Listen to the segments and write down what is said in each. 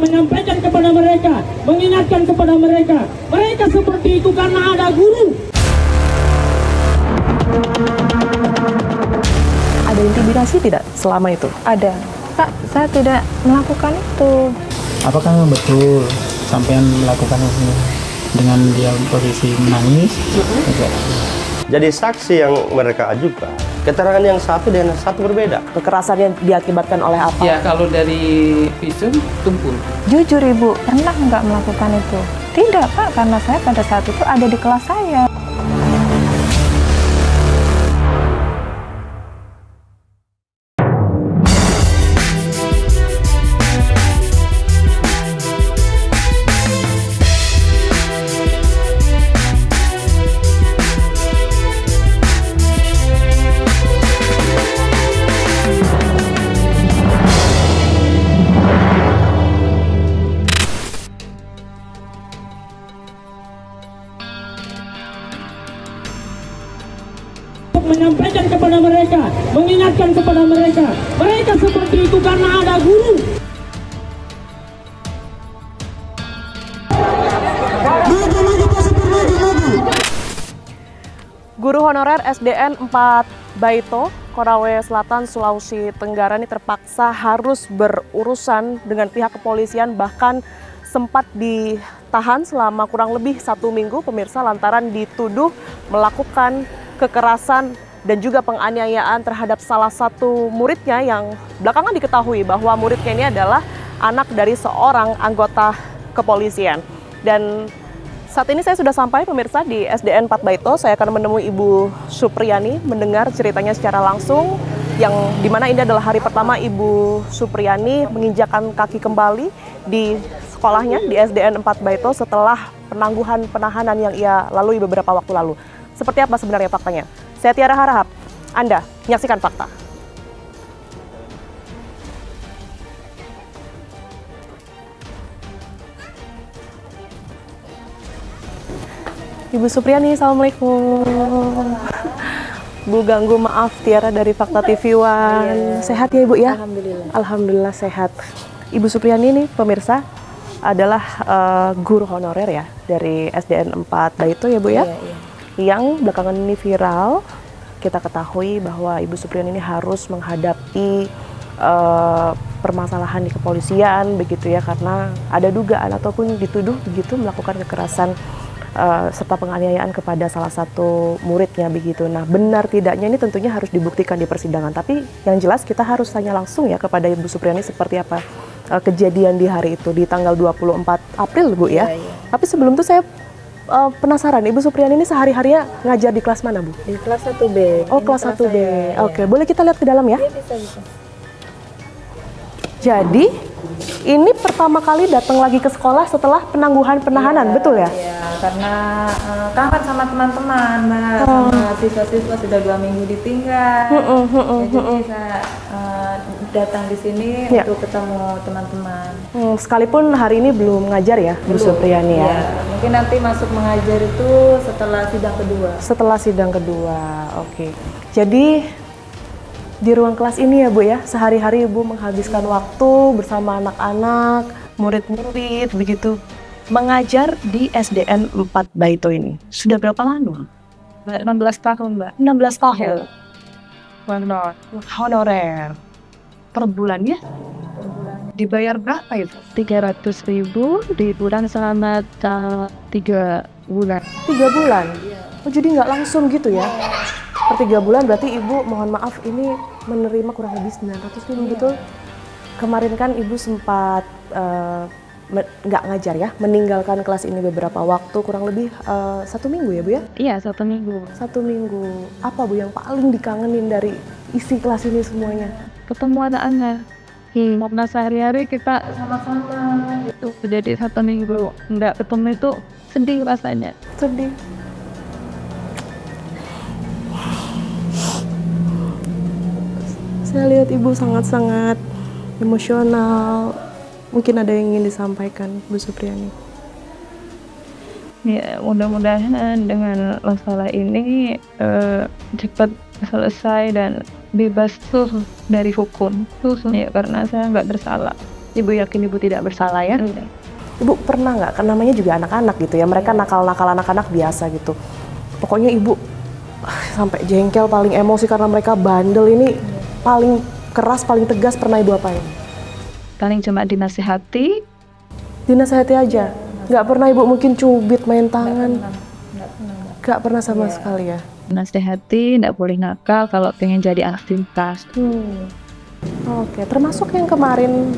menyampaikan kepada mereka, mengingatkan kepada mereka, mereka seperti itu karena ada guru. Ada intimidasi tidak selama itu? Ada. Pak, saya tidak melakukan itu. Apakah memang betul sampean melakukan ini dengan dia posisi menangis? Jadi saksi yang mereka ajukan, keterangan yang satu dan yang satu berbeda. Kekerasan yang diakibatkan oleh apa? Ya, kalau dari visum, tumpul. Jujur Ibu, pernah nggak melakukan itu? Tidak Pak, karena saya pada saat itu ada di kelas saya. Menyampaikan kepada mereka, mengingatkan kepada mereka, mereka seperti itu karena ada guru. Guru honorer SDN 4 Baito, Konawe Selatan, Sulawesi Tenggara ini terpaksa harus berurusan dengan pihak kepolisian, bahkan sempat ditahan selama kurang lebih 1 minggu pemirsa lantaran dituduh melakukan kekerasan dan juga penganiayaan terhadap salah satu muridnya yang belakangan diketahui bahwa muridnya ini adalah anak dari seorang anggota kepolisian. Dan saat ini saya sudah sampai pemirsa di SDN 4 Baito. Saya akan menemui Ibu Supriyani mendengar ceritanya secara langsung, yang dimana ini adalah hari pertama Ibu Supriyani menginjakan kaki kembali di sekolahnya di SDN 4 Baito setelah penangguhan penahanan yang ia lalui beberapa waktu lalu. Seperti apa sebenarnya faktanya? Saya Tiara Harahap, Anda menyaksikan fakta. Ibu Supriyani, Assalamualaikum. Bu ganggu, maaf, Tiara dari Fakta TV One. Sehat ya Ibu ya? Alhamdulillah. Alhamdulillah sehat. Ibu Supriyani ini pemirsa adalah guru honorer ya dari SDN 4 Baito ya Bu ya? Iya. Yang belakangan ini viral, kita ketahui bahwa Ibu Supriyani ini harus menghadapi permasalahan di kepolisian begitu ya, karena ada dugaan ataupun dituduh begitu melakukan kekerasan serta penganiayaan kepada salah satu muridnya begitu. Nah, benar tidaknya ini tentunya harus dibuktikan di persidangan, tapi yang jelas kita harus tanya langsung ya kepada Ibu Supriyani seperti apa kejadian di hari itu di tanggal 24 April Bu ya. Tapi sebelum itu saya penasaran, Ibu Supriyani ini sehari-harinya ngajar di kelas mana, Bu? Di kelas 1B. Oh, kelas 1B. Oke, boleh kita lihat ke dalam ya? Iya, bisa. Jadi, ini pertama kali datang lagi ke sekolah setelah penangguhan penahanan, betul ya? Iya, karena kangen sama teman-teman, Mbak. Sama siswa-siswa sudah 2 minggu ditinggal. Jadi saya datang di sini untuk ketemu teman-teman. Sekalipun hari ini belum ngajar ya, Bu Supriyani ya? Mungkin nanti masuk mengajar itu setelah sidang kedua. Setelah sidang kedua, oke. Jadi di ruang kelas ini ya Bu ya, sehari-hari Ibu menghabiskan waktu bersama anak-anak, murid-murid begitu, mengajar di SDN 4 Baito ini. Sudah berapa lama? 16 tahun, Mbak. 16 tahun. Honor. Honorer. Per bulannya? Dibayar berapa itu? 300.000 di bulan selama 3 bulan. 3 bulan? Oh, jadi nggak langsung gitu ya? Per 3 bulan berarti Ibu, mohon maaf, ini menerima kurang lebih 900.000 betul? Kemarin kan Ibu sempat nggak ngajar ya, meninggalkan kelas ini beberapa waktu, kurang lebih 1 minggu ya Bu ya? Iya, 1 minggu. 1 minggu. Apa Bu yang paling dikangenin dari isi kelas ini semuanya? Ketemu anak-anak. Karena sehari-hari kita sama-sama itu, jadi 1 minggu nggak ketemu itu sedih rasanya. Sedih. Saya lihat Ibu sangat-sangat emosional. Mungkin ada yang ingin disampaikan, Bu Supriyani. Ya, mudah-mudahan dengan masalah ini cepat selesai dan bebas dari hukum. Ya, karena saya nggak bersalah. Ibu yakin Ibu tidak bersalah ya? Ibu pernah nggak, kan namanya juga anak-anak gitu ya, mereka nakal-nakal anak-anak biasa gitu. Pokoknya Ibu sampai jengkel, paling emosi karena mereka bandel ini, paling keras, paling tegas pernah Ibu apain? Paling cuma dinasihati. Dinasihati aja? Nggak pernah Ibu mungkin cubit, main tangan? Nggak pernah sama sekali ya? Nasihati, nggak boleh nakal kalau pengen jadi anak pintar. Oke, termasuk yang kemarin,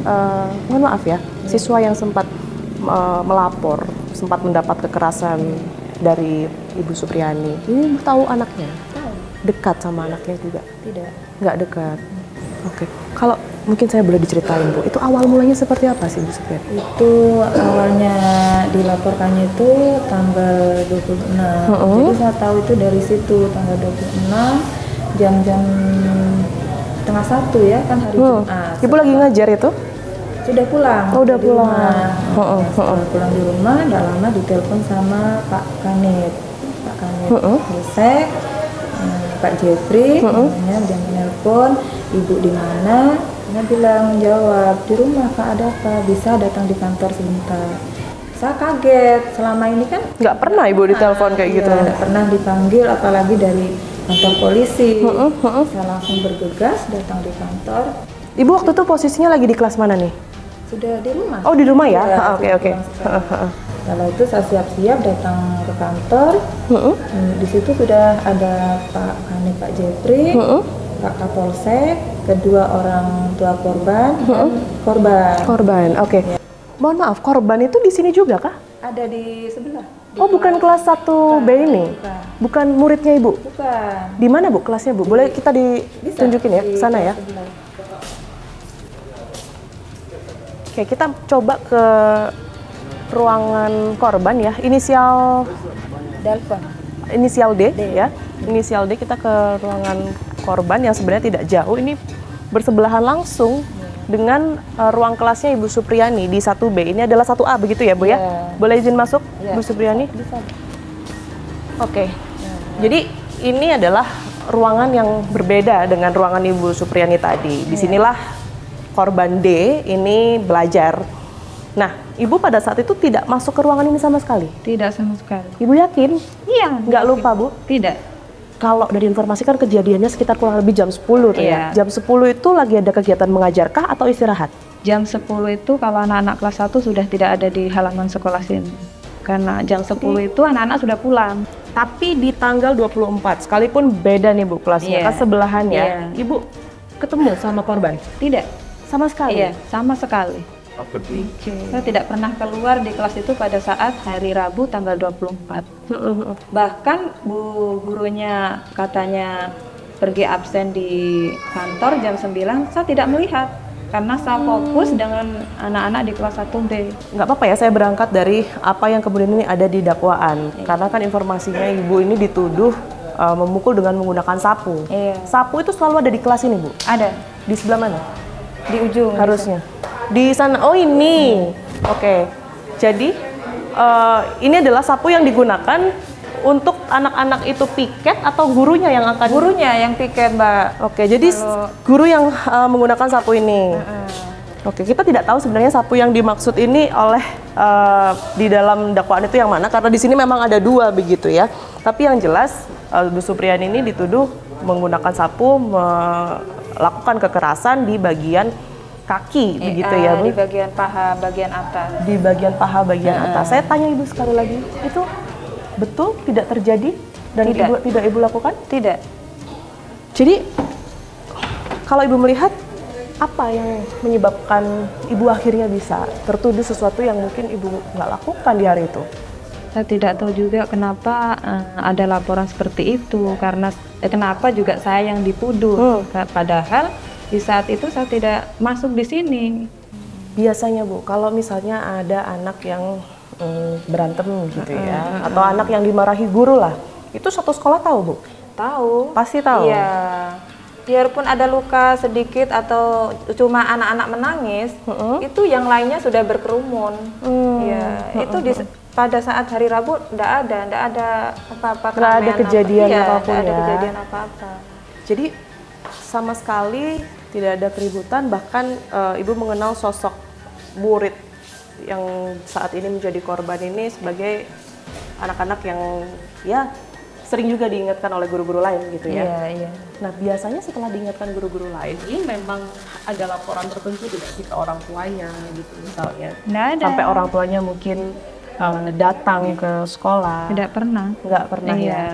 mohon maaf ya, siswa yang sempat melapor, sempat mendapat kekerasan dari Ibu Supriyani. Ini Ibu tahu anaknya? Dekat sama anaknya juga? Tidak. Nggak dekat? Oke, kalau mungkin saya boleh diceritain Bu, itu awal mulanya seperti apa sih Ibu Supriyani? Itu awalnya dilaporkannya itu tanggal 26. Jadi saya tahu itu dari situ tanggal 26 jam-jam setengah 1 ya, kan hari Jumat. Ibu lagi ngajar itu? Sudah pulang. Oh, udah di pulang. rumah. Setelah pulang di rumah, tidak lama ditelepon sama Pak Kanit. Pak Kanit Polsek, Pak Jeffrey, dia menelpon, Ibu di mana? Dia bilang, jawab, di rumah Pak, ada apa? Bisa datang di kantor sebentar. Saya kaget, selama ini kan Nggak pernah Ibu ditelepon kayak gitu? Nggak pernah dipanggil, apalagi dari kantor polisi. Saya langsung bergegas datang di kantor. Ibu waktu itu posisinya lagi di kelas mana nih? Sudah di rumah. Oh, di rumah ya? Sudah Oke. pulang sekarang. Setelah itu saya siap-siap datang ke kantor. Di situ sudah ada Pak Kanit, Pak Jeffrey, Pak Kapolsek, kedua orang tua korban, dan korban. Korban, oke. Mohon maaf, korban itu di sini juga kah? Ada di sebelah. Oh, bukan kelas 1B ini? Bukan muridnya Ibu? Bukan. Di mana Bu kelasnya Bu? Boleh kita ditunjukin ya, ke sana ya? Sebelah. Oke, kita coba ke ruangan korban ya. Inisial D ya. Inisial D, kita ke ruangan korban yang sebenarnya tidak jauh. Ini bersebelahan langsung dengan ruang kelasnya Ibu Supriyani di 1B. Ini adalah 1A begitu ya Bu ya? Boleh izin masuk Bu Supriyani? Bisa. Oke. Jadi ini adalah ruangan yang berbeda dengan ruangan Ibu Supriyani tadi. Disinilah korban D ini belajar. Nah, Ibu pada saat itu tidak masuk ke ruangan ini sama sekali? Tidak sama sekali. Ibu yakin? Iya. Nggak lupa Bu? Tidak. Kalau dari informasi kan kejadiannya sekitar kurang lebih jam 10 tuh ya? Jam 10 itu lagi ada kegiatan mengajarkah atau istirahat? Jam 10 itu kalau anak-anak kelas 1 sudah tidak ada di halaman sekolah sini. Karena jam 10 itu anak-anak sudah pulang. Tapi di tanggal 24, sekalipun beda nih Bu kelasnya, kan sebelahan ya. Ibu ketemu sama korban? Tidak. Sama sekali? Iya, sama sekali. Saya tidak pernah keluar di kelas itu pada saat hari Rabu tanggal 24. Bahkan bu gurunya katanya pergi absen di kantor jam 9, saya tidak melihat. Karena saya fokus dengan anak-anak di kelas 1B. Nggak apa-apa ya, saya berangkat dari apa yang kemudian ini ada di dakwaan. Karena kan informasinya Ibu ini dituduh memukul dengan menggunakan sapu. Sapu itu selalu ada di kelas ini Bu? Ada. Di sebelah mana? Di ujung. Harusnya. Di sana. Oh ini. Oke. Jadi ini adalah sapu yang digunakan untuk anak-anak itu piket atau gurunya yang akan? Gurunya yang piket, Mbak. Oke, jadi guru yang menggunakan sapu ini. Oke, kita tidak tahu sebenarnya sapu yang dimaksud ini oleh di dalam dakwaan itu yang mana, karena di sini memang ada dua begitu ya. Tapi yang jelas Bu Supriyani ini dituduh menggunakan sapu melakukan kekerasan di bagian kaki begitu ya Bu? Di bagian paha bagian atas. Di bagian paha bagian atas. Saya tanya Ibu sekali lagi, itu betul tidak terjadi dan tidak Ibu lakukan? Tidak. Jadi kalau Ibu melihat apa yang menyebabkan Ibu akhirnya bisa tertuduh sesuatu yang mungkin Ibu nggak lakukan di hari itu? Saya tidak tahu juga kenapa ada laporan seperti itu, karena kenapa juga saya yang dituduh, padahal di saat itu saya tidak masuk di sini. Biasanya Bu, kalau misalnya ada anak yang berantem gitu ya, atau anak yang dimarahi guru lah, itu satu sekolah tahu Bu? Tahu. Pasti tahu? Iya. Biarpun ada luka sedikit atau cuma anak-anak menangis, itu yang lainnya sudah berkerumun. Iya, itu pada saat hari Rabu tidak ada apa-apa. Nggak ada kejadian apapun ya? Tidak ada kejadian apa-apa. Jadi sama sekali tidak ada keributan, bahkan Ibu mengenal sosok murid yang saat ini menjadi korban ini sebagai anak-anak yang ya sering juga diingatkan oleh guru-guru lain gitu ya. Iya, iya. Nah biasanya setelah diingatkan guru-guru lain, ini memang ada laporan tertentu tidak sih ke orang tuanya gitu misalnya? Nggak ada. Sampai orang tuanya mungkin datang ke sekolah? Tidak pernah. Nggak pernah ya? Iya.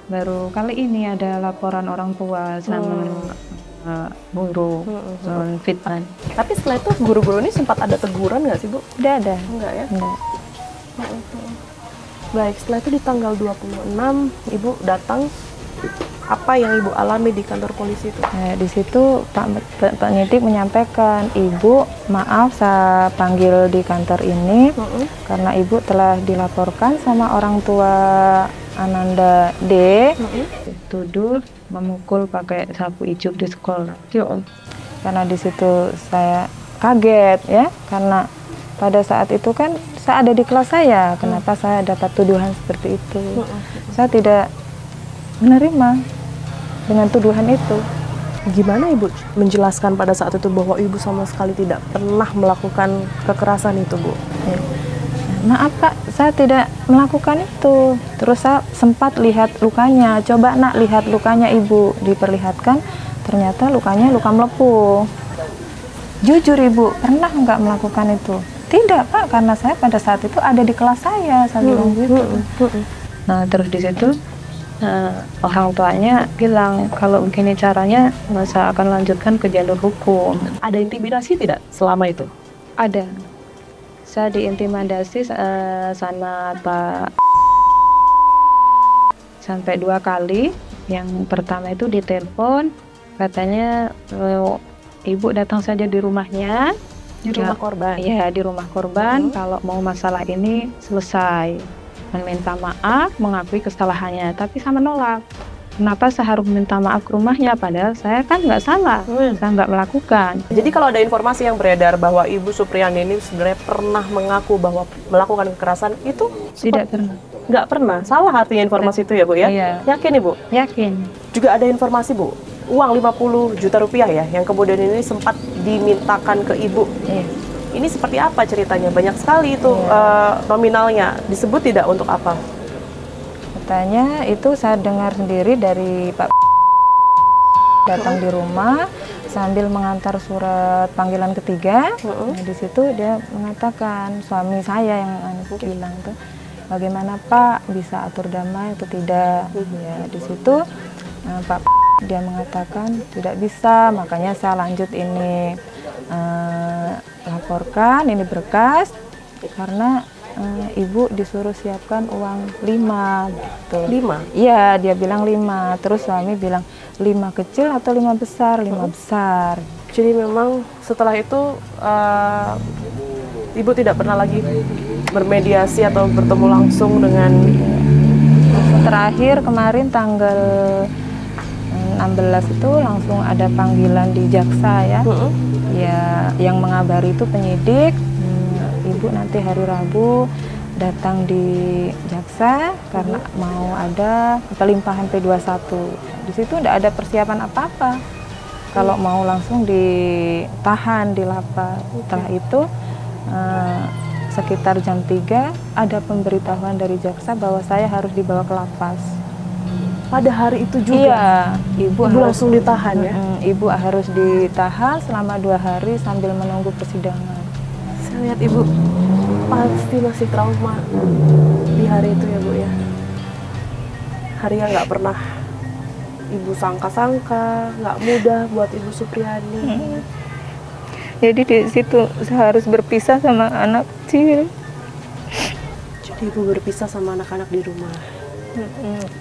Baru kali ini ada laporan orang tua sama guru soal fitnah. Tapi setelah itu guru-guru ini sempat ada teguran nggak sih Bu? Tidak ada. Enggak ya? Enggak. Baik, setelah itu di tanggal 26 Ibu datang, apa yang Ibu alami di kantor polisi itu? Nah, di situ Pak penyidik menyampaikan, Ibu maaf saya panggil di kantor ini karena Ibu telah dilaporkan sama orang tua Ananda D tuduh memukul pakai sapu ijuk di sekolah. Karena di situ saya kaget ya, karena pada saat itu kan saya ada di kelas saya, kenapa saya dapat tuduhan seperti itu? Saya tidak menerima dengan tuduhan itu. Gimana Ibu menjelaskan pada saat itu bahwa Ibu sama sekali tidak pernah melakukan kekerasan itu Bu? Ya. Maaf Pak, saya tidak melakukan itu. Terus saya sempat lihat lukanya, coba nak lihat lukanya Ibu, diperlihatkan ternyata lukanya luka melepuh. Jujur Ibu, pernah nggak melakukan itu? Tidak Pak, karena saya pada saat itu ada di kelas saya bilang gitu. Nah terus di situ orang tuanya bilang kalau begini caranya saya akan lanjutkan ke jalur hukum. Ada intimidasi tidak selama itu? Ada. Saya diintimidasi sama Pak sampai 2 kali. Yang pertama itu ditelepon, katanya Ibu datang saja di rumahnya. Di rumah korban? Iya, di rumah korban. Kalau mau masalah ini selesai, meminta maaf, mengakui kesalahannya. Tapi saya menolak. Kenapa saya harus minta maaf ke rumahnya? Padahal saya kan nggak salah, saya nggak melakukan. Jadi kalau ada informasi yang beredar bahwa Ibu Supriyani ini sebenarnya pernah mengaku bahwa melakukan kekerasan, itu Tidak pernah. nggak pernah. Salah artinya informasi itu ya Bu ya? Iya. Yakin Ibu? Yakin. Juga ada informasi Bu, uang 50 juta rupiah ya, yang kemudian ini sempat dimintakan ke Ibu. Iya. Ini seperti apa ceritanya? Banyak sekali itu nominalnya. Disebut tidak untuk apa? Katanya itu saya dengar sendiri dari Pak datang di rumah sambil mengantar surat panggilan ketiga. Nah, di situ dia mengatakan, suami saya yang bilang tuh, bagaimana Pak bisa atur damai atau tidak? Ya di situ Pak dia mengatakan tidak bisa, makanya saya lanjut ini laporkan ini berkas karena Ibu disuruh siapkan uang 5 gitu. 5? Iya, dia bilang 5. Terus suami bilang 5 kecil atau 5 besar? 5 besar. Jadi memang setelah itu Ibu tidak pernah lagi bermediasi atau bertemu langsung dengan... Terakhir kemarin tanggal 16 itu langsung ada panggilan di jaksa ya. Ya, yang mengabari itu penyidik. Ibu nanti hari Rabu datang di jaksa karena mau ada pelimpahan P21. Di situ tidak ada persiapan apa-apa. Kalau mau langsung ditahan di lapas. Setelah itu sekitar jam 3 ada pemberitahuan dari jaksa bahwa saya harus dibawa ke lapas. Pada hari itu juga? Iya, ibu harus langsung ditahan ya? Ibu harus ditahan selama 2 hari sambil menunggu persidangan. Saya lihat Ibu pasti masih trauma di hari itu ya Bu ya. Hari yang nggak pernah Ibu sangka-sangka, nggak mudah buat Ibu Supriyani. Jadi di situ saya harus berpisah sama anak kecil. Jadi Ibu berpisah sama anak-anak di rumah.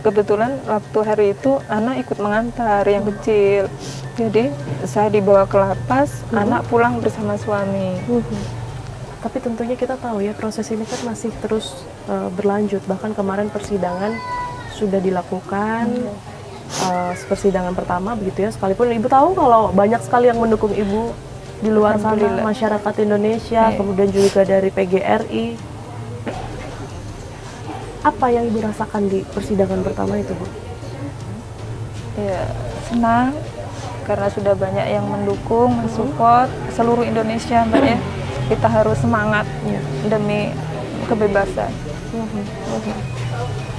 Kebetulan waktu hari itu anak ikut mengantar yang kecil. Jadi saya dibawa ke lapas, anak pulang bersama suami. Tapi tentunya kita tahu ya proses ini kan masih terus berlanjut. Bahkan kemarin persidangan sudah dilakukan, persidangan pertama begitu ya. Sekalipun Ibu tahu kalau banyak sekali yang mendukung Ibu di luar sana, masyarakat Indonesia, kemudian juga dari PGRI. Apa yang Ibu rasakan di persidangan pertama itu Bu? Ya senang karena sudah banyak yang mendukung, mensupport seluruh Indonesia Mbak ya. kita harus semangat demi kebebasan.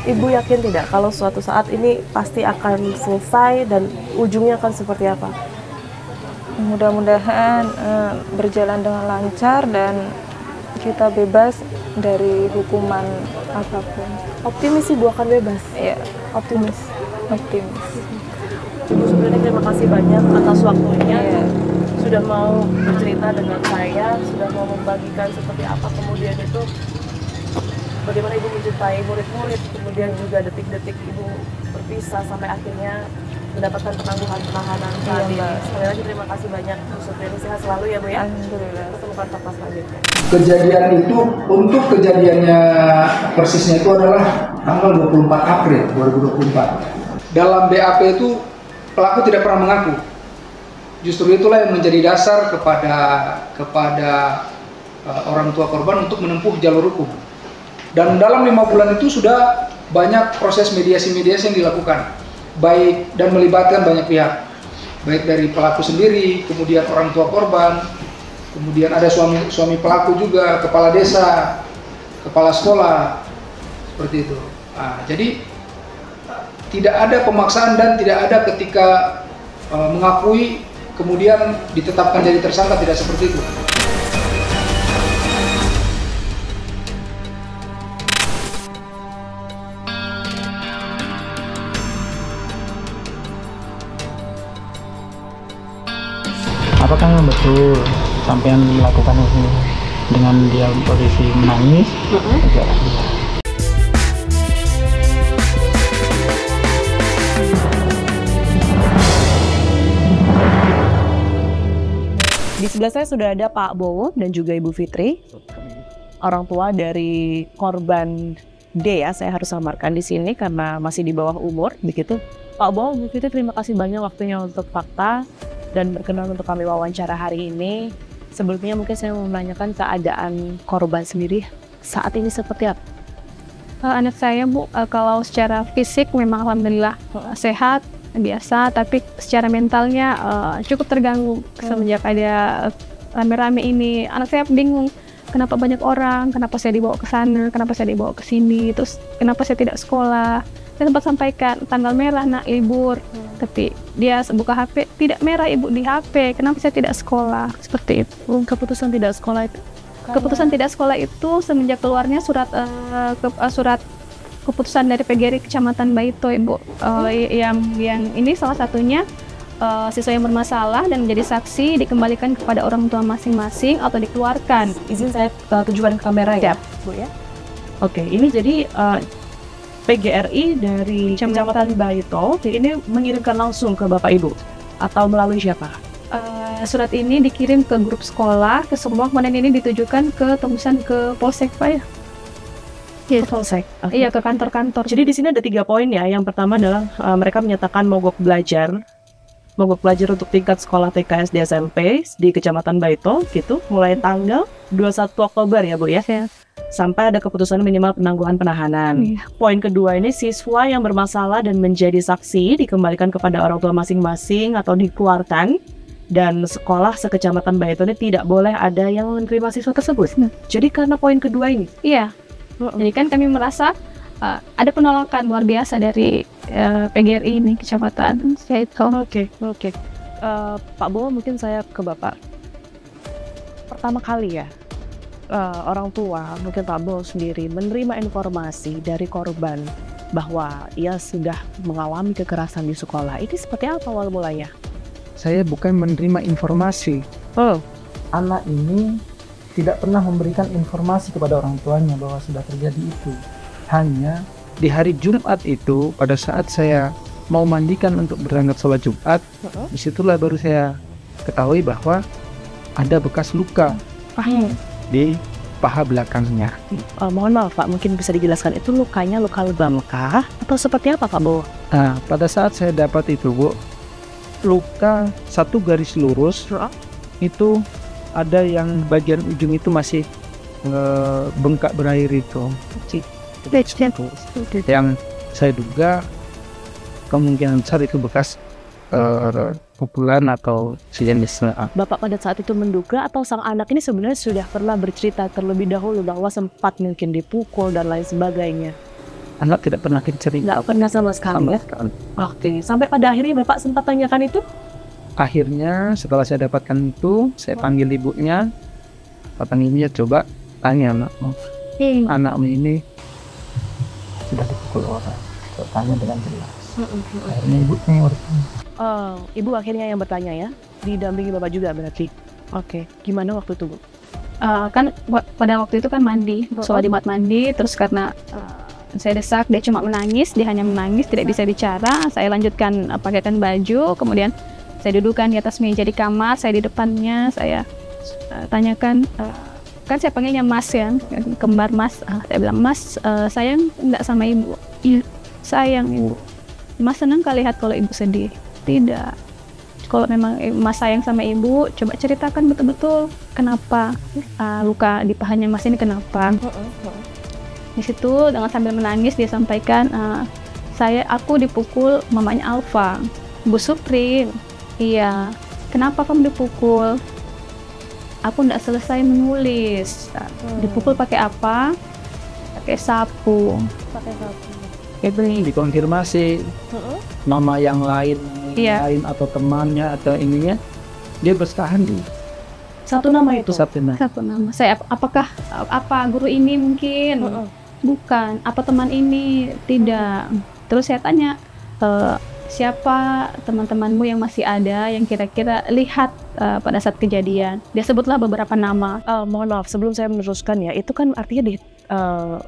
Ibu yakin tidak kalau suatu saat ini pasti akan selesai dan ujungnya akan seperti apa? Mudah-mudahan berjalan dengan lancar dan kita bebas dari hukuman apapun. Optimis Ibu akan bebas? Ya, Optimis. Ibu sebenarnya terima kasih banyak atas waktunya. Sudah mau bercerita dengan saya, sudah mau membagikan seperti apa kemudian itu bagaimana Ibu mencintai murid-murid, kemudian juga detik-detik Ibu berpisah sampai akhirnya mendapatkan penangguhan penahanan tadi. Sekali lagi terima kasih banyak Bu Supriani, sehat selalu ya Bu ya. Alhamdulillah. Ketemu kontak selanjutnya. Kejadian itu, untuk kejadiannya persisnya itu adalah tanggal 24 April 2024. Dalam BAP itu pelaku tidak pernah mengaku. Justru itulah yang menjadi dasar kepada orang tua korban untuk menempuh jalur hukum. Dan dalam 5 bulan itu sudah banyak proses mediasi-mediasi yang dilakukan, baik dan melibatkan banyak pihak, baik dari pelaku sendiri, kemudian orang tua korban, kemudian ada suami pelaku juga, kepala desa, kepala sekolah, seperti itu. Nah, jadi tidak ada pemaksaan dan tidak ada ketika mengakui kemudian ditetapkan jadi tersangka, tidak seperti itu. Apakah memang betul sampean melakukan ini dengan dia posisi menangis? Iya. Di sebelah saya sudah ada Pak Bowo dan juga Ibu Fitri, orang tua dari korban D ya. Saya harus samarkan di sini karena masih di bawah umur, begitu. Pak Bowo, Bu Fitri, terima kasih banyak waktunya untuk fakta dan berkenan untuk kami wawancara hari ini. Sebelumnya mungkin saya mau menanyakan keadaan korban sendiri saat ini seperti apa? Anak saya Bu, kalau secara fisik memang alhamdulillah sehat, biasa, tapi secara mentalnya cukup terganggu semenjak ada rame-rame ini. Anak saya bingung, kenapa banyak orang, kenapa saya dibawa ke sana, kenapa saya dibawa ke sini, terus kenapa saya tidak sekolah. Saya sempat sampaikan tanggal merah nak libur, tapi dia buka HP, tidak merah ibu di HP, kenapa saya tidak sekolah, seperti itu. Keputusan tidak sekolah itu? Keputusan tidak sekolah itu semenjak keluarnya surat keputusan dari PGRI Kecamatan Baito, Ibu. Yang ini salah satunya siswa yang bermasalah dan menjadi saksi dikembalikan kepada orang tua masing-masing atau dikeluarkan. Izin saya tujuan kamera ya, Bu ya. Oke, ini jadi PGRI dari Kecamatan Baito ini mengirimkan langsung ke Bapak Ibu atau melalui siapa? Surat ini dikirim ke grup sekolah, ke semua, kemudian ini ditujukan ke tembusan ke Polsek Pak ya. Yes. Polsek. Okay. Iya, ke kantor-kantor. Jadi di sini ada 3 poin ya. Yang pertama adalah mereka menyatakan mogok belajar untuk tingkat sekolah TK, SD, SMP di Kecamatan Baito gitu, mulai tanggal 21 Oktober ya Bu ya. Yes. Sampai ada keputusan minimal penangguhan penahanan. Poin kedua ini siswa yang bermasalah dan menjadi saksi dikembalikan kepada orang tua masing-masing atau dikeluarkan, dan sekolah sekecamatan Baito ini tidak boleh ada yang menerima siswa tersebut. Jadi karena poin kedua ini. Iya. Jadi kan kami merasa ada penolakan luar biasa dari PGRI ini kecamatan. Oke. Pak Bowo, mungkin saya ke Bapak. Pertama kali ya orang tua, mungkin Pak Bowo sendiri menerima informasi dari korban bahwa ia sudah mengalami kekerasan di sekolah. Ini seperti apa awal mulanya? Saya bukan menerima informasi. Anak ini tidak pernah memberikan informasi kepada orang tuanya bahwa sudah terjadi itu. Hanya di hari Jumat itu, pada saat saya mau mandikan untuk berangkat sholat Jumat, disitulah baru saya ketahui bahwa ada bekas luka di paha belakangnya. Mohon maaf Pak, mungkin bisa dijelaskan itu lukanya luka lebam kah atau seperti apa Pak Bowo? Nah, pada saat saya dapat itu Bu, luka satu garis lurus itu ada yang bagian ujung itu masih bengkak berair itu. Yang saya duga kemungkinan besar itu bekas pukulan atau sejenisnya. Bapak pada saat itu menduga atau sang anak ini sebenarnya sudah pernah bercerita terlebih dahulu bahwa sempat mungkin dipukul dan lain sebagainya? Anak tidak pernah cerita. Nggak pernah sama sekali ya? Oke, sampai pada akhirnya Bapak sempat tanyakan itu? Akhirnya setelah saya dapatkan itu, saya panggil ibunya. Ibunya coba tanya anakmu ini sudah dipukul orang. Saya tanya dengan jelas. Akhirnya ibunya yang bertanya. Oh, ibu akhirnya yang bertanya ya? Didampingi Bapak juga berarti? Oke, gimana waktu itu Bu? Kan pada waktu itu kan mandi, soal dibuat mandi, terus karena saya desak, dia cuma menangis, dia hanya menangis, tidak bisa bicara. Saya lanjutkan pakaikan baju, kemudian saya dudukkan di atas meja di kamar, saya di depannya, saya tanyakan, kan saya panggilnya Mas ya, kembar Mas. Saya bilang, Mas, sayang enggak sama ibu? Iya, sayang ibu. Mas senang kali lihat kalau ibu sedih? Tidak. Kalau memang Mas sayang sama ibu, coba ceritakan betul-betul kenapa luka di pahanya Mas ini kenapa. Di situ dengan sambil menangis dia sampaikan, aku dipukul mamanya Alfa, Bu Supri. Iya, kenapa kamu dipukul? Aku tidak selesai menulis. Dipukul pakai apa? Pakai sapu. Pakai sapu. Itu dikonfirmasi nama yang lain, lain atau temannya atau ininya, dia bertahan di satu nama itu. Satu nama. Saya apakah guru ini mungkin? Bukan. Apa teman ini? Tidak. Terus saya tanya, siapa teman-temanmu yang masih ada yang kira-kira lihat pada saat kejadian? Dia sebutlah beberapa nama. Mohon maaf, sebelum saya meneruskan ya, itu kan artinya di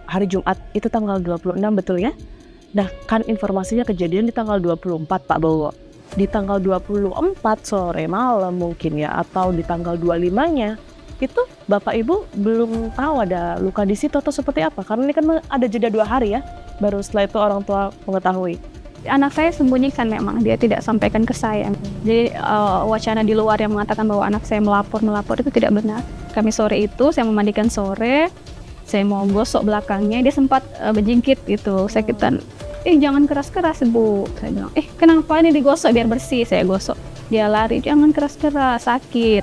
hari Jumat, itu tanggal 26 betul ya? Nah, kan informasinya kejadian di tanggal 24 Pak Bowo. Di tanggal 24 sore malam mungkin ya, atau di tanggal 25-nya, itu Bapak Ibu belum tahu ada luka di situ atau seperti apa? Karena ini kan ada jeda 2 hari ya, baru setelah itu orang tua mengetahui. Anak saya sembunyikan memang, dia tidak sampaikan ke saya. Jadi wacana di luar yang mengatakan bahwa anak saya melapor itu tidak benar. Kami sore itu, saya memandikan sore, saya mau gosok belakangnya, dia sempat berjingkit gitu, sakitan. Jangan keras-keras Bu. Saya bilang, kenapa ini digosok biar bersih? Saya gosok. Dia lari, jangan keras-keras, sakit.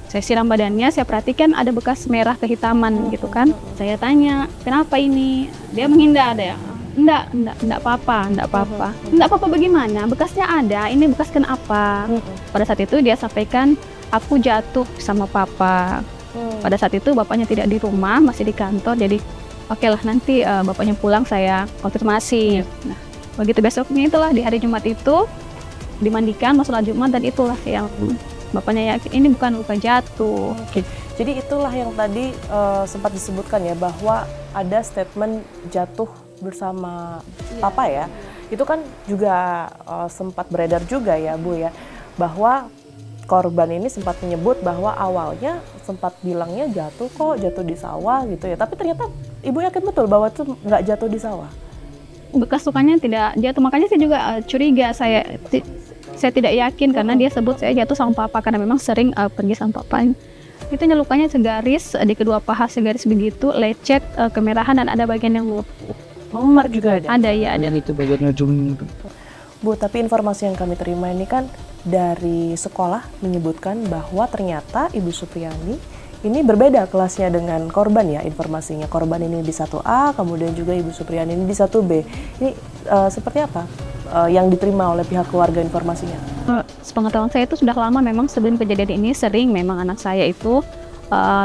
Saya siram badannya, saya perhatikan ada bekas merah kehitaman gitu kan. Saya tanya, kenapa ini? Dia menghindar ya. Enggak apa-apa. Enggak apa-apa bagaimana? Bekasnya ada, ini bekas kenapa? Pada saat itu dia sampaikan, aku jatuh sama papa. Pada saat itu bapaknya tidak di rumah, masih di kantor, jadi oke lah nanti bapaknya pulang saya konfirmasi. Nah, begitu besoknya itulah di hari Jumat itu dimandikan, masuk sholat Jumat, dan itulah yang bapaknya yakin ini bukan luka jatuh. Jadi itulah yang tadi sempat disebutkan ya, bahwa ada statement jatuh bersama papa ya. Itu kan juga sempat beredar juga ya Bu ya, bahwa korban ini sempat menyebut bahwa awalnya sempat bilangnya jatuh di sawah gitu ya, tapi ternyata ibu yakin betul bahwa itu nggak jatuh di sawah. Bekas lukanya tidak jatuh, makanya saya juga curiga, saya tidak yakin karena dia sebut saya jatuh sama papa karena memang sering pergi sama papa. Itu lukanya segaris di kedua paha, segaris begitu, lecet, kemerahan, dan ada bagian yang memar juga ada. Ada ya, ada. Itu bagian ujung. Bu, tapi informasi yang kami terima ini kan dari sekolah menyebutkan bahwa ternyata Ibu Supriyani ini berbeda kelasnya dengan korban ya, informasinya. Korban ini di 1A, kemudian juga Ibu Supriyani ini di 1B. Ini seperti apa yang diterima oleh pihak keluarga informasinya? Sepengetahuan saya itu sudah lama, memang sebelum kejadian ini sering memang anak saya itu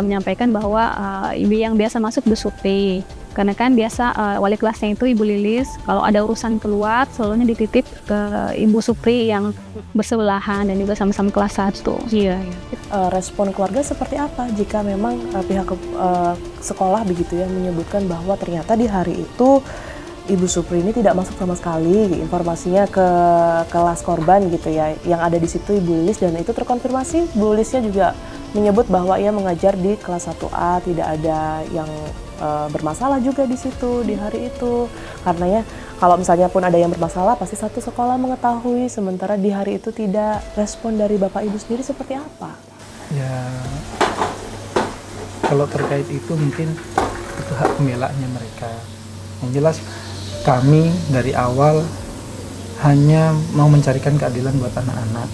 menyampaikan bahwa ibu yang biasa masuk Bu Supri. Karena kan biasa wali kelasnya itu Ibu Lilis, kalau ada urusan keluar selalunya dititip ke Ibu Supri yang bersebelahan dan juga sama-sama kelas 1. Iya. Respon keluarga seperti apa jika memang pihak sekolah begitu ya menyebutkan bahwa ternyata di hari itu Ibu Supri ini tidak masuk sama sekali, informasinya ke kelas korban gitu ya, yang ada di situ Ibu Lilis, dan itu terkonfirmasi. Bu Lilisnya juga menyebut bahwa ia mengajar di kelas 1A, tidak ada yang bermasalah juga di situ di hari itu. Karena ya kalau misalnya pun ada yang bermasalah pasti satu sekolah mengetahui, sementara di hari itu tidak. Respon dari Bapak Ibu sendiri seperti apa? Ya, kalau terkait itu mungkin itu hak pembelaannya mereka. Yang jelas kami dari awal hanya mau mencarikan keadilan buat anak-anak.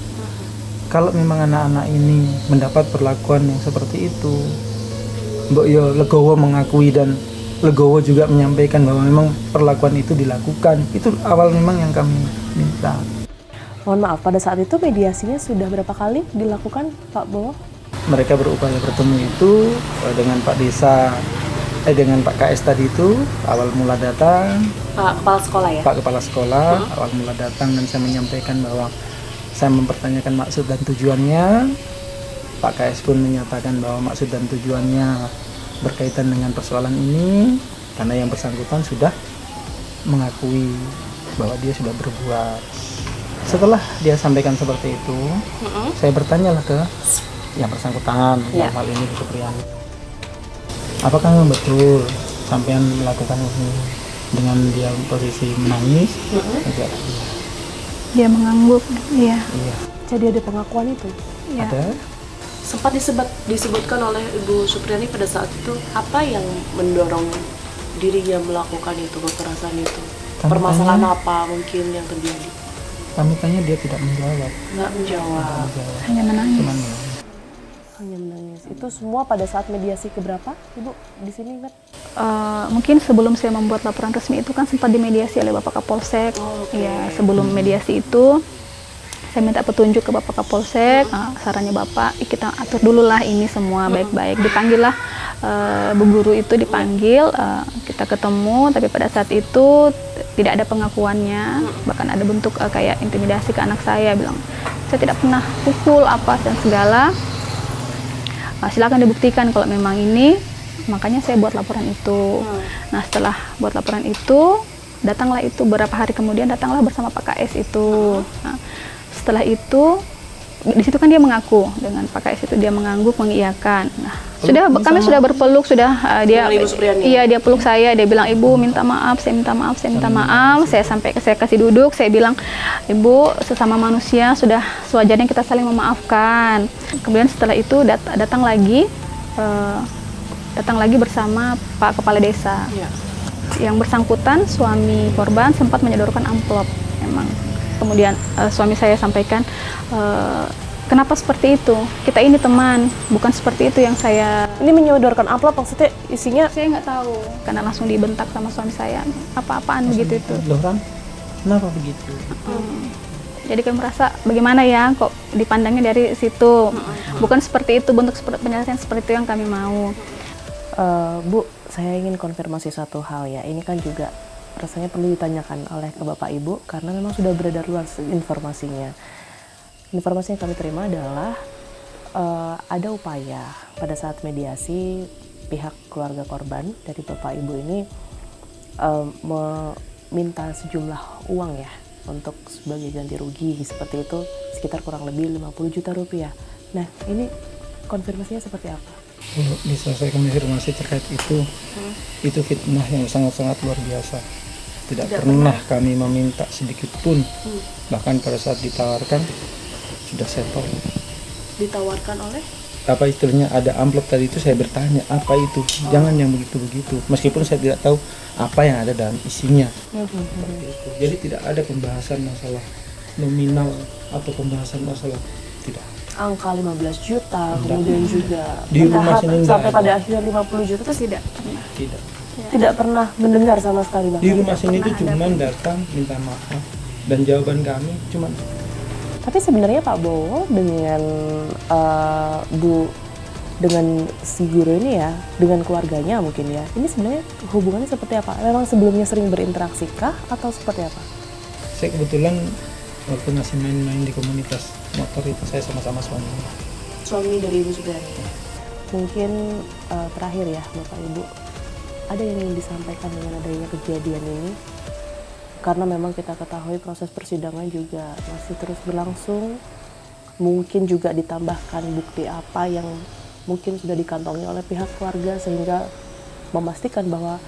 Kalau memang anak-anak ini mendapat perlakuan yang seperti itu, Mbok Yo legowo mengakui dan legowo juga menyampaikan bahwa memang perlakuan itu dilakukan. Itu awal memang yang kami minta. Mohon maaf, pada saat itu mediasinya sudah berapa kali dilakukan, Pak Bowo? Mereka berupaya bertemu itu dengan Pak Desa, dengan Pak KS tadi itu awal mula datang. Pak Kepala Sekolah ya? Pak Kepala Sekolah awal mula datang dan saya menyampaikan bahwa saya mempertanyakan maksud dan tujuannya. Pak KS pun menyatakan bahwa maksud dan tujuannya berkaitan dengan persoalan ini karena yang bersangkutan sudah mengakui bahwa dia sudah berbuat. Setelah dia sampaikan seperti itu, saya bertanyalah ke yang bersangkutan, dalam hal ini Bu Supriyani. Apakah memang betul sampean melakukan ini dengan dia posisi menangis? Dia mengangguk, iya. Jadi ada pengakuan itu? Iya. Ada. Sempat disebutkan oleh Ibu Supriyani pada saat itu, apa yang mendorong dirinya melakukan itu, kekerasan itu? Permasalahan apa mungkin yang terjadi? Kami tanya, dia tidak menjawab. Nggak menjawab. Hanya menangis. Cuman menangis. Hanya menangis. Itu semua pada saat mediasi keberapa, Ibu, di sini, Mbak? Mungkin sebelum saya membuat laporan resmi itu kan sempat dimediasi oleh Bapak Kapolsek. Ya, sebelum mediasi itu saya minta petunjuk ke Bapak Kapolsek. Sarannya Bapak, kita atur dulu lah ini semua baik-baik. Dipanggil lah Bu Guru itu dipanggil, kita ketemu. Tapi pada saat itu tidak ada pengakuannya, bahkan ada bentuk kayak intimidasi ke anak saya, bilang saya tidak pernah pukul apa dan segala. Silakan dibuktikan kalau memang ini, makanya saya buat laporan itu. Nah, setelah buat laporan itu, datanglah itu beberapa hari kemudian datanglah bersama Pak KS itu. Nah, setelah itu di situ kan dia mengaku dengan Pak KS itu, dia mengangguk mengiyakan. Nah, kami sudah berpeluk, dia dia peluk saya, dia bilang, Ibu minta maaf, saya minta maaf, saya minta maaf. Saya kasih duduk, saya bilang, Ibu sesama manusia sudah sewajarnya kita saling memaafkan. Kemudian setelah itu datang lagi bersama Pak Kepala Desa. Yang bersangkutan suami korban sempat menyodorkan amplop memang. Kemudian suami saya sampaikan, kenapa seperti itu? Kita ini teman, bukan seperti itu yang saya... Ini menyodorkan amplop, maksudnya isinya? Saya nggak tahu, karena langsung dibentak sama suami saya. Apa-apaan begitu itu. Loh, Ran, kenapa begitu? Jadi kami merasa, bagaimana ya, kok dipandangnya dari situ. Bukan seperti itu, bentuk penyelesaian seperti itu yang kami mau. Bu, saya ingin konfirmasi satu hal ya. Ini kan juga rasanya perlu ditanyakan oleh ke Bapak Ibu, karena memang sudah beredar luas informasinya. Informasi yang kami terima adalah ada upaya pada saat mediasi pihak keluarga korban dari Bapak Ibu ini meminta sejumlah uang ya untuk sebagai ganti rugi seperti itu, sekitar kurang lebih 50 juta rupiah. Nah, ini konfirmasinya seperti apa? Bisa saya konfirmasi terkait itu fitnah yang sangat-sangat luar biasa. Tidak pernah kami meminta sedikit pun. Bahkan pada saat ditawarkan sudah settle. Ditawarkan oleh? Apa istilahnya, ada amplop tadi itu, saya bertanya apa itu, jangan yang begitu-begitu, meskipun saya tidak tahu apa yang ada dalam isinya. Seperti itu. Jadi tidak ada pembahasan masalah nominal atau pembahasan masalah, tidak. Angka 15 juta, kemudian juga di rumah sini sampai pada akhirnya 50 juta itu tidak? Tidak pernah mendengar sama sekali, Bang. Di rumah sini itu cuma datang minta maaf dan jawaban kami cuma. Tapi sebenarnya Pak Bowo dengan dengan si guru ini ya, dengan keluarganya mungkin ya, ini sebenarnya hubungannya seperti apa? Memang sebelumnya sering berinteraksi kah atau seperti apa? Saya kebetulan waktu masih main-main di komunitas motor itu saya sama-sama suaminya. Suami dari Ibu Supriyani. Mungkin terakhir ya Bapak Ibu, ada yang ingin disampaikan dengan adanya kejadian ini? Karena memang kita ketahui proses persidangan juga masih terus berlangsung. Mungkin juga ditambahkan bukti apa yang mungkin sudah dikantongi oleh pihak keluarga sehingga memastikan bahwa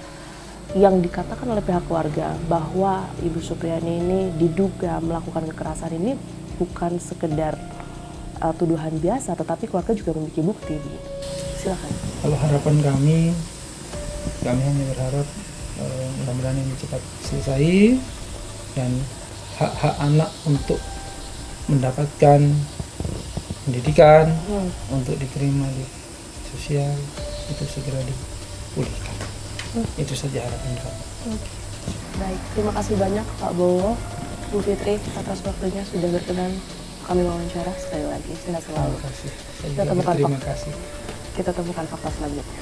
yang dikatakan oleh pihak keluarga bahwa Ibu Supriyani ini diduga melakukan kekerasan ini bukan sekedar tuduhan biasa, tetapi keluarga juga memiliki bukti. Silakan. Kalau harapan kami hanya berharap mudah-mudahan ini cepat selesai dan hak-hak anak untuk mendapatkan pendidikan, untuk diterima di sosial, itu segera dipulihkan. Itu saja harapan kami. Baik, terima kasih banyak Pak Bowo, Bu Fitri atas waktunya sudah berkenan kami wawancara. Sekali lagi, sehat selalu. Terima kasih. Saya Kita juga temukan berterima kasih. Kita temukan fakta selanjutnya.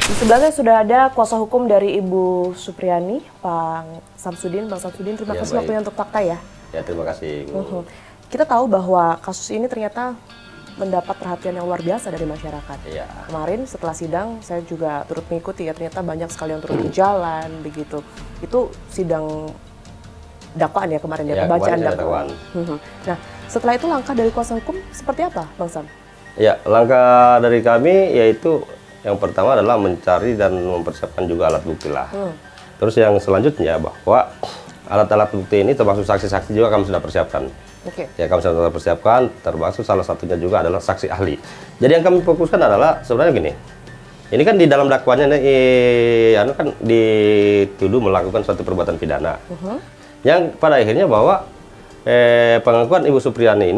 Di sebelahnya sudah ada kuasa hukum dari Ibu Supriani, Pak Samsudin. Bang Samsudin, terima kasih waktunya untuk fakta ya. Ya, terima kasih. Kita tahu bahwa kasus ini ternyata mendapat perhatian yang luar biasa dari masyarakat. Iya. Kemarin setelah sidang saya juga turut mengikuti ya, ternyata banyak sekali yang turun di jalan begitu. Itu sidang dakwaan ya kemarin ya, pembacaan dakwaan. Nah, setelah itu langkah dari kuasa hukum seperti apa, Bang Sam? Ya, langkah dari kami yaitu yang pertama adalah mencari dan mempersiapkan juga alat bukti lah. Terus yang selanjutnya bahwa alat-alat bukti ini termasuk saksi-saksi juga kami sudah persiapkan. Ya, kami sudah persiapkan, termasuk salah satunya juga adalah saksi ahli. Jadi yang kami fokuskan adalah sebenarnya gini, ini kan di dalam dakwaannya kan dituduh melakukan suatu perbuatan pidana. Yang pada akhirnya bahwa pengakuan Ibu Supriani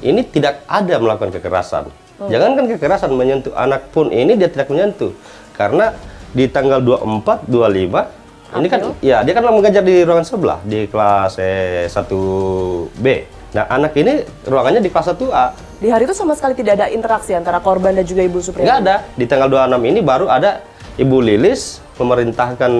ini tidak ada melakukan kekerasan. Jangankan kekerasan, menyentuh anak pun ini dia tidak menyentuh. Karena di tanggal 24, 25, ini kan ya dia kan mengajar di ruangan sebelah di kelas 1B. Nah, anak ini ruangannya di kelas 1A. Di hari itu sama sekali tidak ada interaksi antara korban dan juga Ibu Supriani? Nggak ada. Di tanggal 26 ini baru ada Ibu Lilis memerintahkan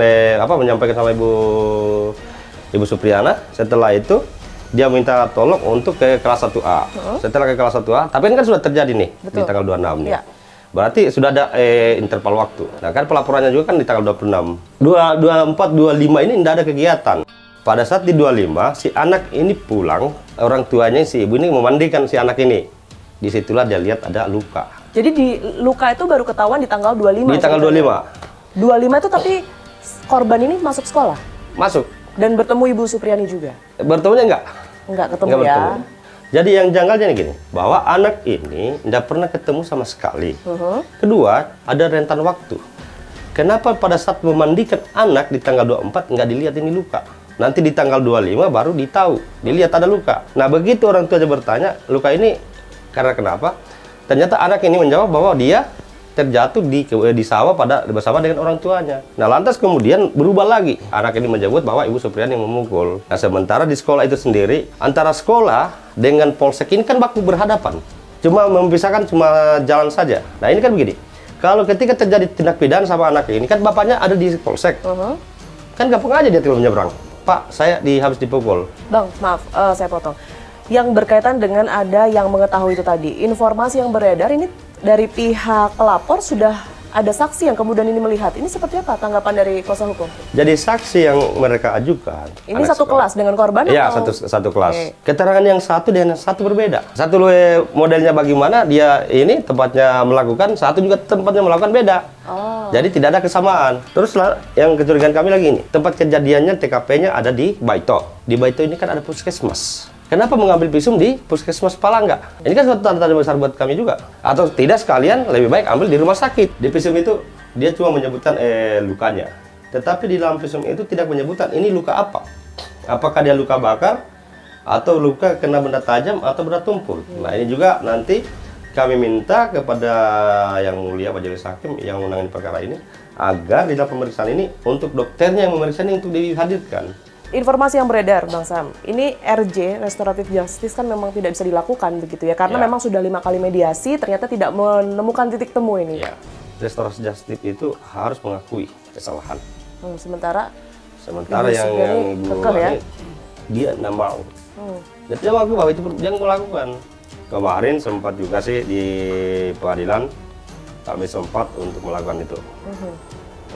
menyampaikan sama Ibu Supriana. Setelah itu dia minta tolong untuk ke kelas 1A. Setelah ke kelas 1A, tapi ini kan sudah terjadi nih. Di tanggal 26 nih. Ya. Berarti sudah ada interval waktu. Nah, kan pelaporannya juga kan di tanggal 26. 24, 25 ini tidak ada kegiatan. Pada saat di 25, si anak ini pulang, orang tuanya si ibu ini memandikan si anak ini. Disitulah dia lihat ada luka. Jadi di luka itu baru ketahuan di tanggal 25? Di tanggal 25. 25 itu tapi korban ini masuk sekolah? Masuk. Dan bertemu Ibu Supriani juga? Bertemunya enggak? Enggak ketemu enggak ya? Bertemu. Jadi yang janggalnya nih gini, bahwa anak ini tidak pernah ketemu sama sekali. Kedua, ada rentan waktu. Kenapa pada saat memandikan anak di tanggal 24 nggak dilihat ini luka? Nanti di tanggal 25 baru dilihat ada luka. Nah, begitu orang tuanya bertanya, luka ini karena kenapa? Ternyata anak ini menjawab bahwa dia terjatuh di sawah bersama dengan orang tuanya. Nah, lantas kemudian berubah lagi. Anak ini menyebut bahwa Ibu Supriani yang memukul. Nah, sementara di sekolah itu sendiri, antara sekolah dengan polsek ini kan baku berhadapan. Cuma memisahkan cuma jalan saja. Nah, ini kan begini. Kalau ketika terjadi tindak pidana sama anak ini, kan bapaknya ada di polsek. Kan gampang aja dia tinggal menyeberang. Pak, saya habis dipukul. Bang, maaf, saya potong. Yang berkaitan dengan ada yang mengetahui itu tadi, informasi yang beredar ini dari pihak pelapor sudah ada saksi yang kemudian ini melihat. Ini seperti apa tanggapan dari kuasa hukum? Jadi saksi yang mereka ajukan. Ini satu kelas dengan korban? Iya, satu kelas. Keterangan yang satu dan yang satu berbeda. Satu modelnya bagaimana dia ini tempatnya melakukan, satu juga tempatnya melakukan beda. Jadi tidak ada kesamaan. Terus yang kecurigaan kami lagi ini, tempat kejadiannya TKP-nya ada di Baito. Di Baito ini kan ada puskesmas. Kenapa mengambil visum di puskesmas Palangga? Ini kan suatu tanda-tanda besar buat kami juga. Atau tidak sekalian lebih baik ambil di rumah sakit. Di visum itu dia cuma menyebutkan lukanya. Tetapi di dalam visum itu tidak menyebutkan ini luka apa. Apakah dia luka bakar atau luka kena benda tajam atau benda tumpul. Nah, ini juga nanti kami minta kepada yang mulia Majelis Hakim yang menangani perkara ini agar di dalam pemeriksaan ini untuk dokternya yang memeriksa ini untuk dihadirkan. Informasi yang beredar, Bang Sam, ini RJ, Restoratif Justice kan memang tidak bisa dilakukan begitu ya, karena memang sudah 5 kali mediasi, ternyata tidak menemukan titik temu ini. Ya, Restoratif Justice itu harus mengakui kesalahan. Sementara yang Ibu ya? Dia tidak mau. Dia tidak mau bahwa itu dia melakukan. Kemarin sempat juga sih di pengadilan kami sempat untuk melakukan itu,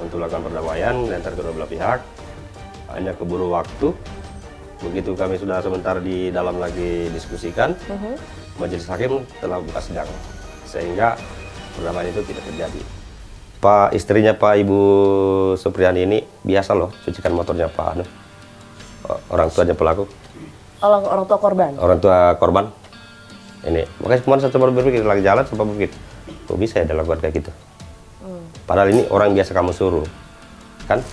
untuk melakukan perdamaian antara kedua belah pihak. Hanya keburu waktu. Begitu kami sudah sebentar di dalam lagi diskusikan, Majelis Hakim telah buka sidang, sehingga perdamaian itu tidak terjadi. Pak istrinya Pak Ibu Supriani ini biasa loh cucikan motornya Pak orang tuanya pelaku. Orang tua korban. Orang tua korban. Ini makanya kemarin saya coba berpikir lagi jalan sempat berpikir kok bisa ya dilakukan kayak gitu. Padahal ini orang biasa kamu suruh, kan?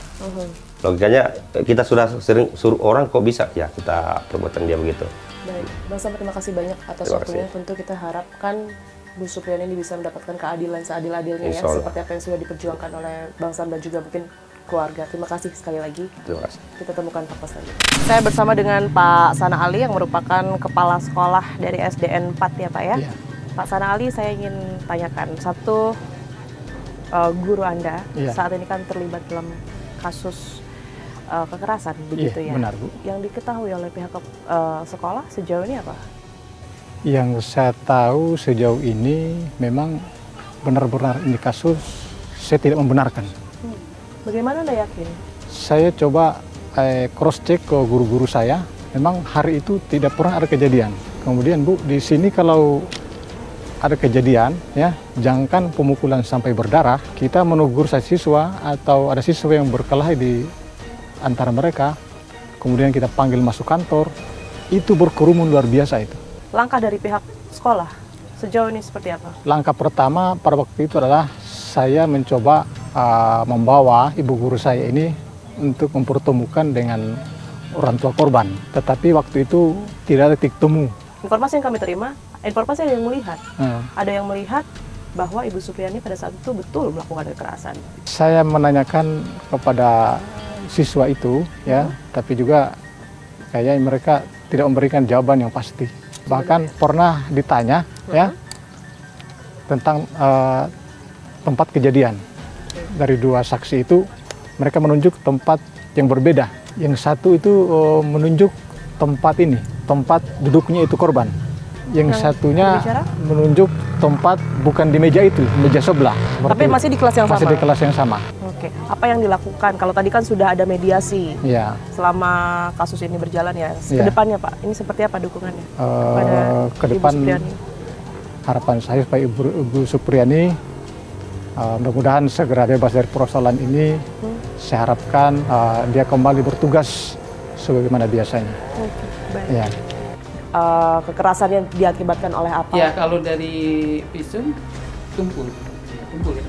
Logikanya kita sudah sering suruh orang, kok bisa ya kita perbuatan dia begitu. Baik, Bang Sam, terima kasih banyak atas waktunya. Tentu kita harapkan Bu Supriyani ini bisa mendapatkan keadilan seadil-adilnya ya, seperti apa yang sudah diperjuangkan oleh Bang Sam dan juga mungkin keluarga. Terima kasih sekali lagi. Terima kasih. Kita temukan fakta selanjutnya. Saya bersama dengan Pak Sana Ali yang merupakan kepala sekolah dari SDN 4 ya Pak ya. Iya. Pak Sana Ali, saya ingin tanyakan satu, guru Anda saat ini kan terlibat dalam kasus kekerasan begitu ya. Benar, Bu. Yang diketahui oleh pihak sekolah sejauh ini apa? Yang saya tahu sejauh ini memang benar-benar ini kasus saya tidak membenarkan. Bagaimana Anda yakin? Saya coba cross check ke guru-guru saya, memang hari itu tidak pernah ada kejadian. Kemudian Bu, di sini kalau ada kejadian ya, jangankan pemukulan sampai berdarah, kita menegur siswa atau ada siswa yang berkelahi di antara mereka, kemudian kita panggil masuk kantor, itu berkerumun luar biasa itu. Langkah dari pihak sekolah sejauh ini seperti apa? Langkah pertama pada waktu itu adalah saya mencoba membawa ibu guru saya ini untuk mempertemukan dengan orang tua korban. Tetapi waktu itu tidak ada titik temu. Informasi yang kami terima, informasi ada yang melihat. Ada yang melihat bahwa Ibu Supriyani pada saat itu betul melakukan kekerasan. Saya menanyakan kepada siswa itu, ya, tapi juga kayaknya mereka tidak memberikan jawaban yang pasti. Bahkan pernah ditanya, ya, tentang tempat kejadian. Dari dua saksi itu, mereka menunjuk tempat yang berbeda. Yang satu itu menunjuk tempat ini, tempat duduknya itu korban. Yang satunya menunjuk tempat bukan di meja itu, meja sebelah. Tapi masih di kelas yang sama? Masih di kelas yang sama. Oke, apa yang dilakukan? Kalau tadi kan sudah ada mediasi selama kasus ini berjalan ya. Kedepannya Pak, ini seperti apa dukungannya pada kedepan, Ibu Supriyani? Harapan saya supaya Ibu Supriyani mudah-mudahan segera bebas dari persoalan ini. Saya harapkan dia kembali bertugas sebagaimana biasanya. Baik. Ya. Kekerasan yang diakibatkan oleh apa? Ya, kalau dari visum tumpul ya.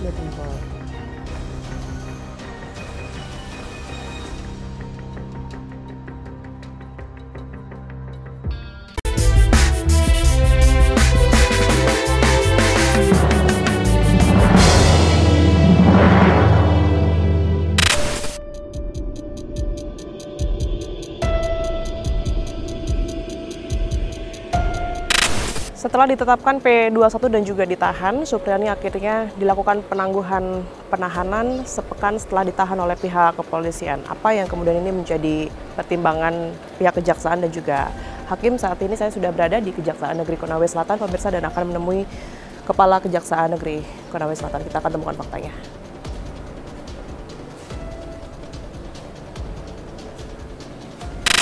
Setelah ditetapkan P21 dan juga ditahan, Supriyani akhirnya dilakukan penangguhan penahanan sepekan setelah ditahan oleh pihak kepolisian. Apa yang kemudian ini menjadi pertimbangan pihak kejaksaan dan juga hakim? Saat ini saya sudah berada di Kejaksaan Negeri Konawe Selatan, pemirsa, dan akan menemui Kepala Kejaksaan Negeri Konawe Selatan. Kita akan temukan faktanya.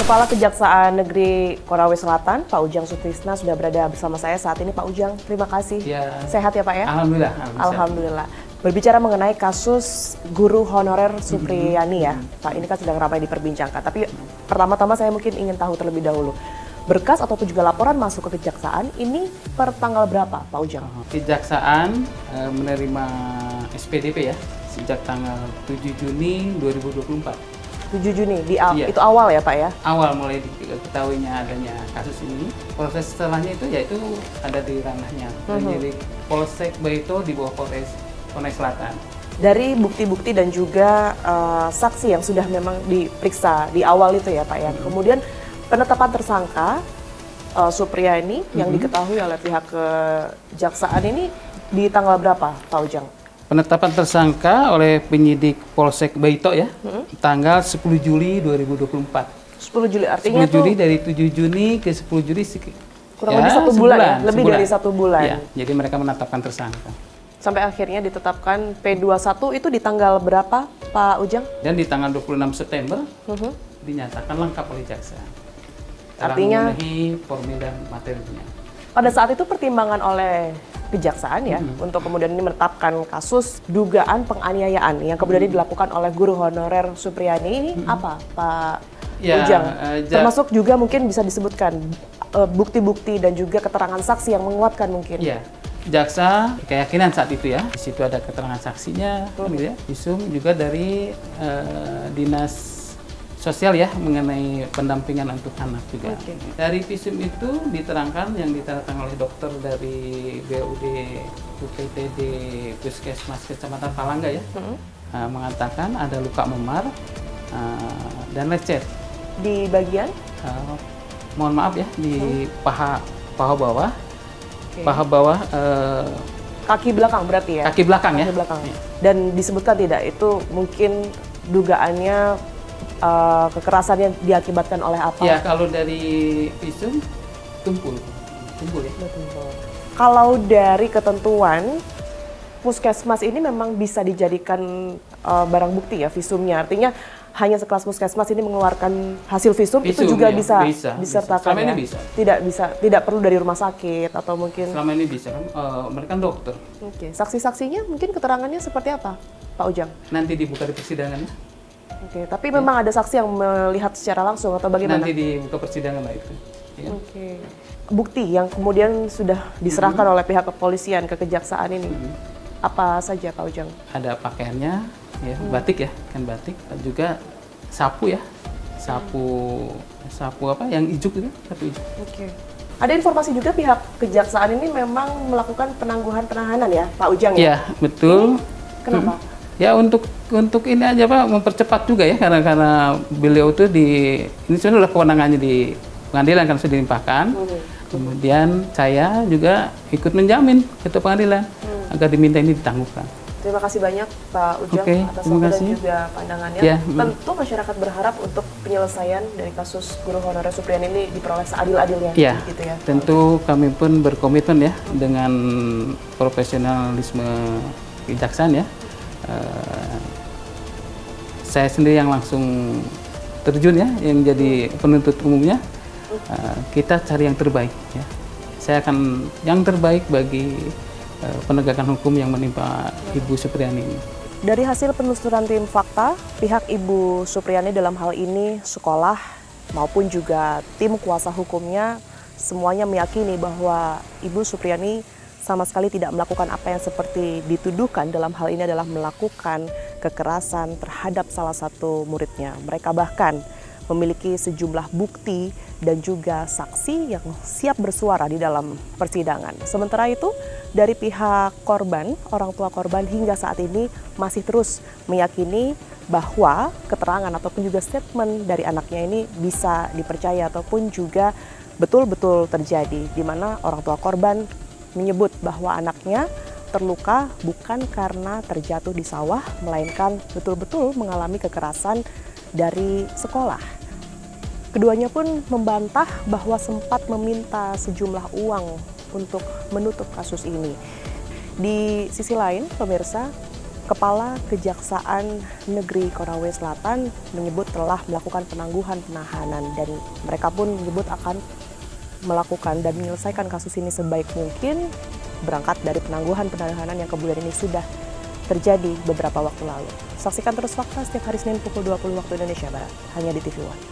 Kepala Kejaksaan Negeri Konawe Selatan, Pak Ujang Sutrisna, sudah berada bersama saya saat ini. Pak Ujang, terima kasih. Ya. Sehat ya Pak ya? Alhamdulillah. Alhamdulillah. Berbicara mengenai kasus guru honorer Supriyani ya, Pak, ini kan sedang ramai diperbincangkan. Tapi pertama-tama saya mungkin ingin tahu terlebih dahulu, berkas ataupun juga laporan masuk ke Kejaksaan ini per tanggal berapa, Pak Ujang? Kejaksaan menerima SPDP ya, sejak tanggal 7 Juni 2024. 7 Juni, itu awal ya Pak ya? Awal mulai diketahuinya adanya kasus ini. Proses setelahnya itu yaitu ada di ranahnya. Jadi Polsek Baito di bawah Polres Konawe Selatan. Dari bukti-bukti dan juga saksi yang sudah memang diperiksa di awal itu ya Pak ya. Kemudian penetapan tersangka Supriyani yang diketahui oleh pihak kejaksaan ini di tanggal berapa Pak Ujang? Penetapan tersangka oleh penyidik Polsek Baito ya, tanggal 10 Juli 2024. 10 Juli artinya 10 Juli dari 7 Juni ke 10 Juli kurang lebih 1 bulan ya? Lebih dari 1 bulan. Ya, jadi mereka menetapkan tersangka. Sampai akhirnya ditetapkan P21 itu di tanggal berapa Pak Ujang? Dan di tanggal 26 September dinyatakan lengkap oleh jaksa. Artinya memenuhi formil dan materinya. Pada saat itu pertimbangan oleh kejaksaan ya untuk kemudian ini menetapkan kasus dugaan penganiayaan yang kemudian dilakukan oleh guru honorer Supriyani ini apa Pak Ujang? Termasuk juga mungkin bisa disebutkan bukti-bukti dan juga keterangan saksi yang menguatkan mungkin. Ya, jaksa keyakinan saat itu ya. Di situ ada keterangan saksinya, gitu ya. Visum juga dari dinas sosial ya mengenai pendampingan untuk anak juga. Dari visum itu diterangkan yang diterangkan oleh dokter dari BUD UPTD Puskesmas Kecamatan Palangga ya, mengatakan ada luka memar dan lecet Di bagian? Mohon maaf ya, di paha bawah, paha bawah. Kaki belakang berarti ya? Kaki belakang ya. Kaki belakang. Dan disebutkan tidak itu mungkin dugaannya kekerasan yang diakibatkan oleh apa? Ya, kalau dari visum tumpul ya. Kalau dari ketentuan puskesmas ini memang bisa dijadikan barang bukti ya visumnya. Artinya hanya sekelas puskesmas ini mengeluarkan hasil visum itu juga ya, bisa disertakan Selama ya? ini bisa. Tidak perlu dari rumah sakit atau mungkin. Selama ini bisa kan, mereka kan dokter. Oke, saksi-saksinya mungkin keterangannya seperti apa, Pak Ujang? Nanti dibuka di persidangan. Oke, tapi memang ada saksi yang melihat secara langsung atau bagaimana? Nanti dibuka persidangan lah itu. Ya. Oke. Bukti yang kemudian sudah diserahkan oleh pihak kepolisian ke kejaksaan ini, apa saja Pak Ujang? Ada pakaiannya, ya batik ya, kan batik. Juga sapu ya, sapu apa yang ijuk itu, sapu ijuk. Oke. Ada informasi juga pihak kejaksaan ini memang melakukan penangguhan penahanan ya, Pak Ujang ya? Iya, betul. Kenapa? Ya untuk ini aja Pak, mempercepat juga ya, karena beliau itu ini sebenarnya kewenangannya di pengadilan kan sudah dilimpahkan. Kemudian saya juga ikut menjamin ketua pengadilan agar diminta ini ditangguhkan. Terima kasih banyak Pak Ujang atas waktu dan juga pandangannya. Ya, tentu masyarakat berharap untuk penyelesaian dari kasus guru honorer Supriyani ini diperoleh seadil-adilnya. Ya, gitu ya. tentu kami pun berkomitmen ya dengan profesionalisme kejaksaan ya. Saya sendiri yang langsung terjun ya, yang jadi penuntut umumnya. Kita cari yang terbaik ya. Saya akan yang terbaik bagi penegakan hukum yang menimpa Ibu Supriyani ini. Dari hasil penelusuran tim fakta, pihak Ibu Supriyani dalam hal ini sekolah maupun juga tim kuasa hukumnya semuanya meyakini bahwa Ibu Supriyani sama sekali tidak melakukan apa yang seperti dituduhkan. Dalam hal ini adalah melakukan kekerasan terhadap salah satu muridnya. Mereka bahkan memiliki sejumlah bukti dan juga saksi yang siap bersuara di dalam persidangan. Sementara itu, dari pihak korban, orang tua korban hingga saat ini masih terus meyakini bahwa keterangan ataupun juga statement dari anaknya ini bisa dipercaya ataupun juga betul-betul terjadi, di mana orang tua korban menyebut bahwa anaknya terluka bukan karena terjatuh di sawah, melainkan betul-betul mengalami kekerasan dari sekolah. Keduanya pun membantah bahwa sempat meminta sejumlah uang untuk menutup kasus ini. Di sisi lain, pemirsa, Kepala Kejaksaan Negeri Konawe Selatan menyebut telah melakukan penangguhan penahanan dan mereka pun menyebut akan melakukan dan menyelesaikan kasus ini sebaik mungkin berangkat dari penangguhan penahanan yang kemudian ini sudah terjadi beberapa waktu lalu. Saksikan terus Fakta setiap hari Senin pukul 20 waktu Indonesia Barat, hanya di TV One.